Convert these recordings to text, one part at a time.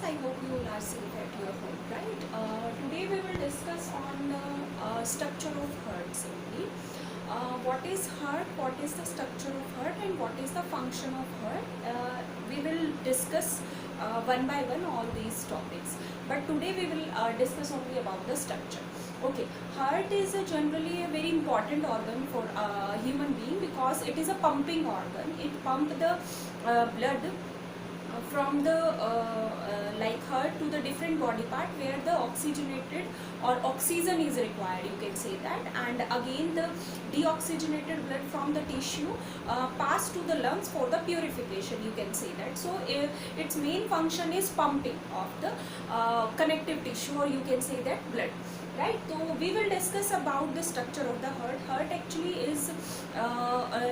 friends. I hope you all are safe at your home, right? Today we will discuss on the structure of heart simply. What is heart? What is the structure of heart? And what is the function of heart? We will discuss one by one all these topics. But today we will discuss only about the structure. Okay, heart is generally a very important organ for a human being because it is a pumping organ. It pumps the blood from the like heart to the different body part where the oxygenated or oxygen is required, you can say that, and again the deoxygenated blood from the tissue pass to the lungs for the purification, you can say that. So its main function is pumping of the connective tissue, or you can say that blood, right? So we will discuss about the structure of the heart. Heart actually is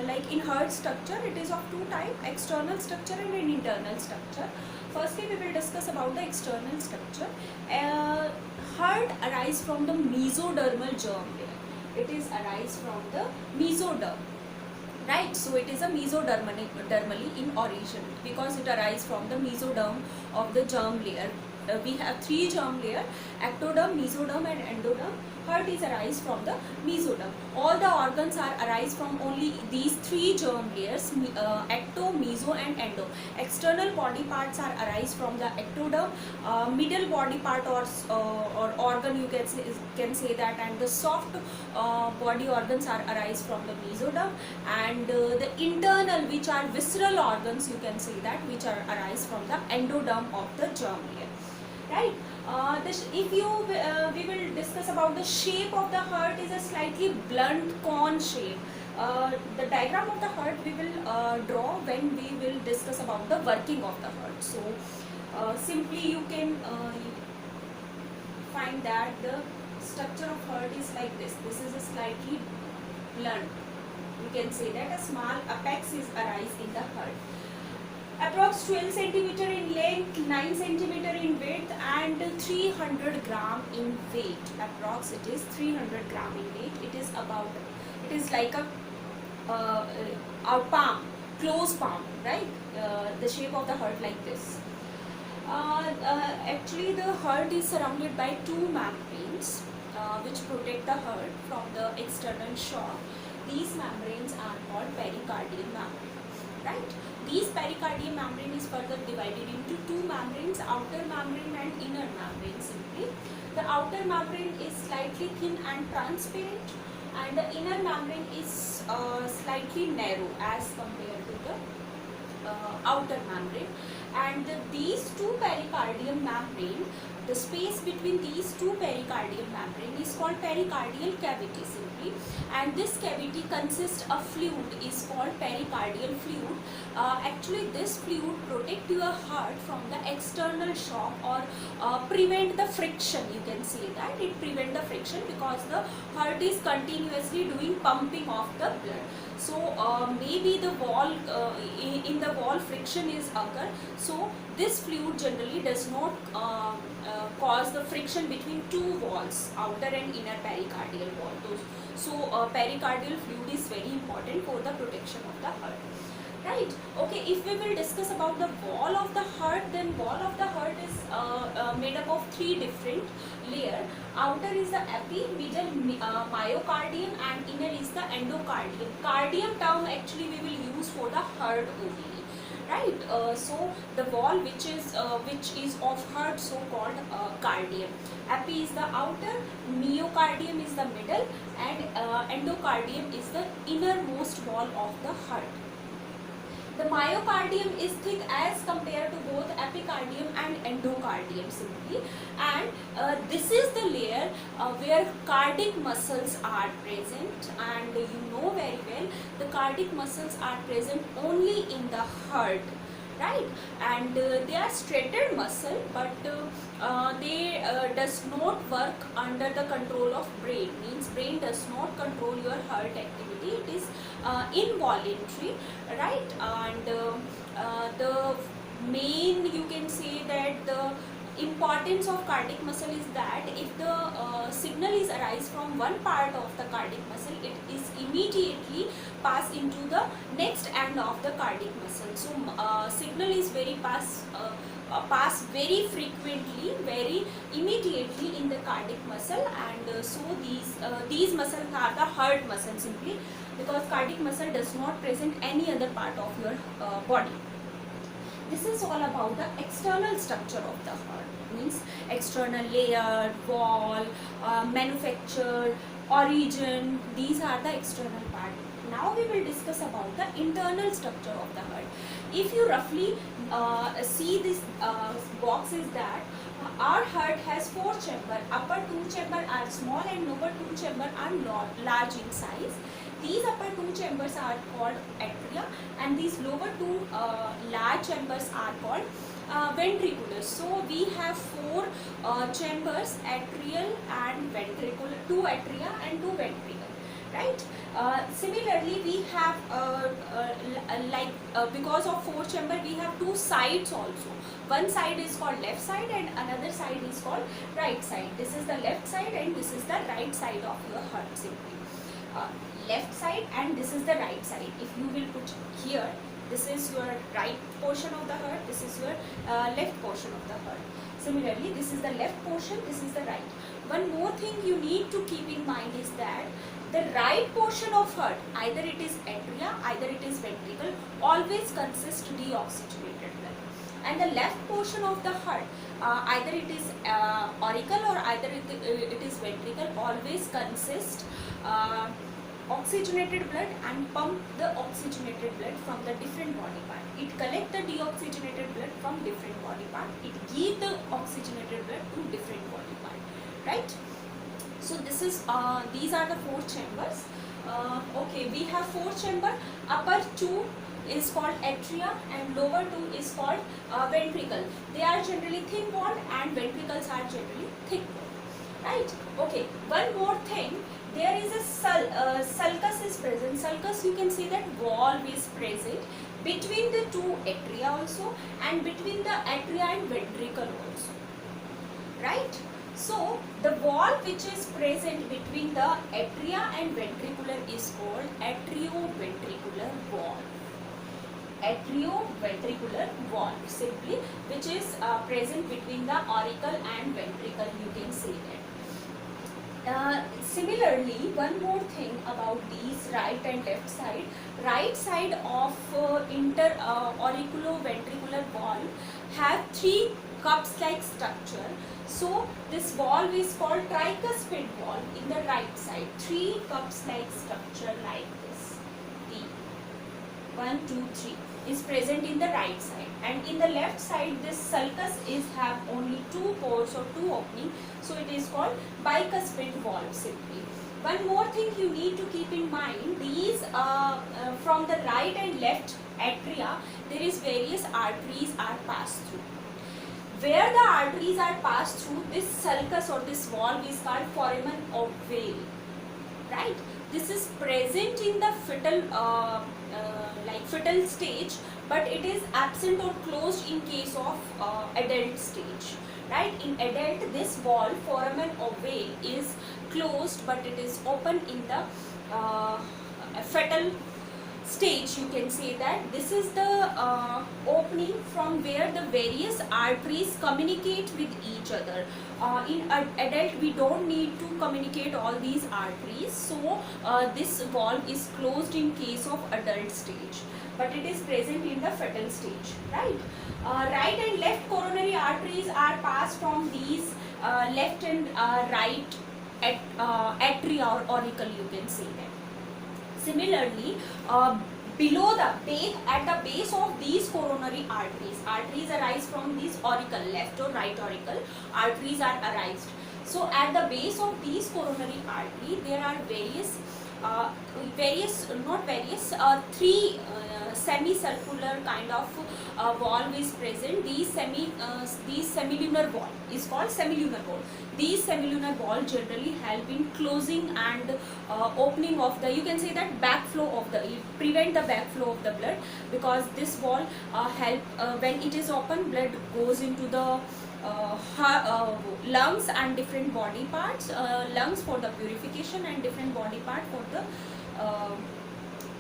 like in heart structure, it is of two types: external structure and an internal structure. Firstly, we will discuss about the external structure. Heart arises from the mesodermal germ layer. It is arise from the mesoderm, right? So it is a mesodermally in origin because it arises from the mesoderm of the germ layer. We have three germ layer: ectoderm, mesoderm and endoderm. Heart is arise from the mesoderm. All the organs are arise from only these three germ layers: ecto, meso and endo. External body parts are arise from the ectoderm. Middle body part or organ, you can say that, and the soft body organs are arise from the mesoderm, and the internal, which are visceral organs, you can say that, which are arise from the endoderm of the germ layer. Right. We will discuss about the shape of the heart is a slightly blunt cone shape. The diagram of the heart we will draw when we will discuss about the working of the heart. So simply you can find that the structure of heart is like this. This is a slightly blunt. You can say that a small apex is arise in the heart. Approx 12 centimeter in length, 9 centimeter in width, and 300 gram in weight. Approx it is 300 gram in weight. It is like a our palm, close palm, right? The shape of the heart like this. Actually, the heart is surrounded by two membranes which protect the heart from the external shock. These membranes are called pericardial membrane, right? These pericardial membrane is further divided into two membranes: outer membrane and inner membrane simply. The outer membrane is slightly thin and transparent, and the inner membrane is slightly narrow as compared to the outer membrane. And these two pericardial membrane, the space between these two pericardial membrane is called pericardial cavity simply, and this cavity consists of fluid is called pericardial fluid. Actually this fluid protect your heart from the external shock, or prevent the friction, you can say that. It prevent the friction because the heart is continuously doing pumping of the blood. So maybe the wall in the wall friction is occur, so this fluid generally does not cause the friction between two walls, outer and inner pericardial wall. So pericardial fluid is very important for the protection of the heart, right? Okay, if we will discuss about the wall of the heart, then wall of the heart is made up of three different layers. Outer is the epi, middle myocardium, and inner is the endocardium. Cardium term actually we will use for the heart only, right? So the wall which is of heart, so called cardium. Epi is the outer, myocardium is the middle, and endocardium is the innermost wall of the heart. The myocardium is thick as compared to both epicardium and endocardium simply, and this is the layer where cardiac muscles are present, and you know very well the cardiac muscles are present only in the heart, right? And they are striated muscle, but they does not work under the control of brain. Means brain does not control your heart activity. It is involuntary, right? And the main, you can say that the importance of cardiac muscle is that if the signal is arise from one part of the cardiac muscle, it is immediately pass into the next end of the cardiac muscle. So signal is very pass very frequently, very immediately in the cardiac muscle, and so these muscles are the heart muscle simply, because cardiac muscle does not present any other part of your body. This is all about the external structure of the heart, means external layer, wall, manufacture, origin. These are the external part. Now we will discuss about the internal structure of the heart. If you roughly see this box, is that our heart has 4 chambers. Upper 2 chambers are small and lower 2 chambers are large in size. These upper 2 chambers are called atria, and these lower 2 large chambers are called ventriculus. So we have 4 chambers, atrial and ventricular, 2 atria and 2 ventricle, right? Similarly, we have because of 4 chamber, we have 2 sides also. One side is called left side and another side is called right side. This is the left side and this is the right side of your heart simply. Left side and this is the right side. If you will put here, this is your right portion of the heart, this is your left portion of the heart. Similarly, this is the left portion, this is the right. One more thing you need to keep in mind is that the right portion of heart, either it is atria, either it is ventricle, always consists deoxygenated blood. And the left portion of the heart, either it is auricle or either it is ventricle, always consists oxygenated blood and pump the oxygenated blood from the different body part. It collect the deoxygenated blood from different body part. It give the oxygenated blood to different body part, right? So this is these are the 4 chambers. Okay, we have 4 chamber. Upper 2 is called atria and lower 2 is called ventricle. They are generally thin walled and ventricles are generally thick walled, right? Okay, one more thing. There is a sulcus is present. Sulcus, you can see that valve is present between the 2 atria also and between the atria and ventricle also, right? So the valve which is present between the atria and ventricular is called atrioventricular valve. Atrioventricular valve simply, which is present between the auricle and ventricle, you can say that. Similarly, one more thing about these right and left side. Right side of auriculoventricular valve have 3 cups like structure. So this valve is called tricuspid valve in the right side. 3 cups like structure like this. The 1, 2, 3 is present in the right side, and in the left side this sulcus is have only 2 pores or 2 openings, so it is called bicuspid valve simply. One more thing you need to keep in mind, these from the right and left atria there is various arteries are passed through. Where the arteries are passed through, this sulcus or this valve is called foramen ovale, right? This is present in the fetal stage, but it is absent or closed in case of adult stage, right? In adult, this valve foramen ovale is closed, but it is open in the fetal stage. You can say that this is the opening from where the various arteries communicate with each other. In adult, we don't need to communicate all these arteries, so this valve is closed in case of adult stage, but it is present in the fetal stage, right? Right and left coronary arteries are passed from these left and right atria or auricle, you can say that. Similarly, below the base, at the base of these coronary arteries arise from this auricle, left or right auricle, arteries are arised. So at the base of these coronary artery, there are three semicircular kind of valve is present. These semilunar valve is called semilunar valve. These semilunar valve generally help in closing and opening of the, you can say that, backflow of the, prevent the backflow of the blood, because this valve help when it is open, blood goes into the lungs and different body parts, lungs for the purification and different body part for the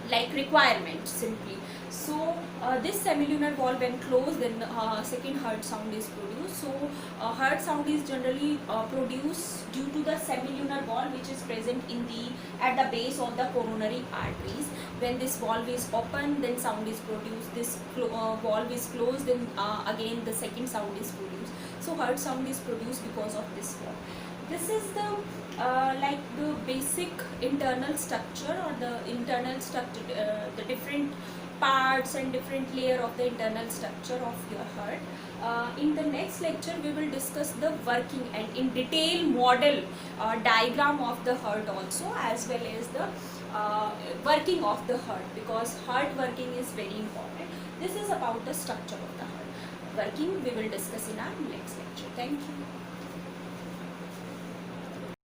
like requirement simply. So this semilunar valve when closed, then second heart sound is produced. So heart sound is generally produced due to the semilunar valve which is present in the at the base of the coronary arteries. When this valve is open, then sound is produced. This valve is closed, then again the second sound is produced. So heart sound is produced because of this valve. This is the like the basic internal structure, or the internal structure, the different parts and different layer of the internal structure of your heart. In the next lecture we will discuss the working and in detail model diagram of the heart also, as well as the working of the heart, because heart working is very important. This is about the structure of the heart. Working we will discuss in our next lecture. Thank you.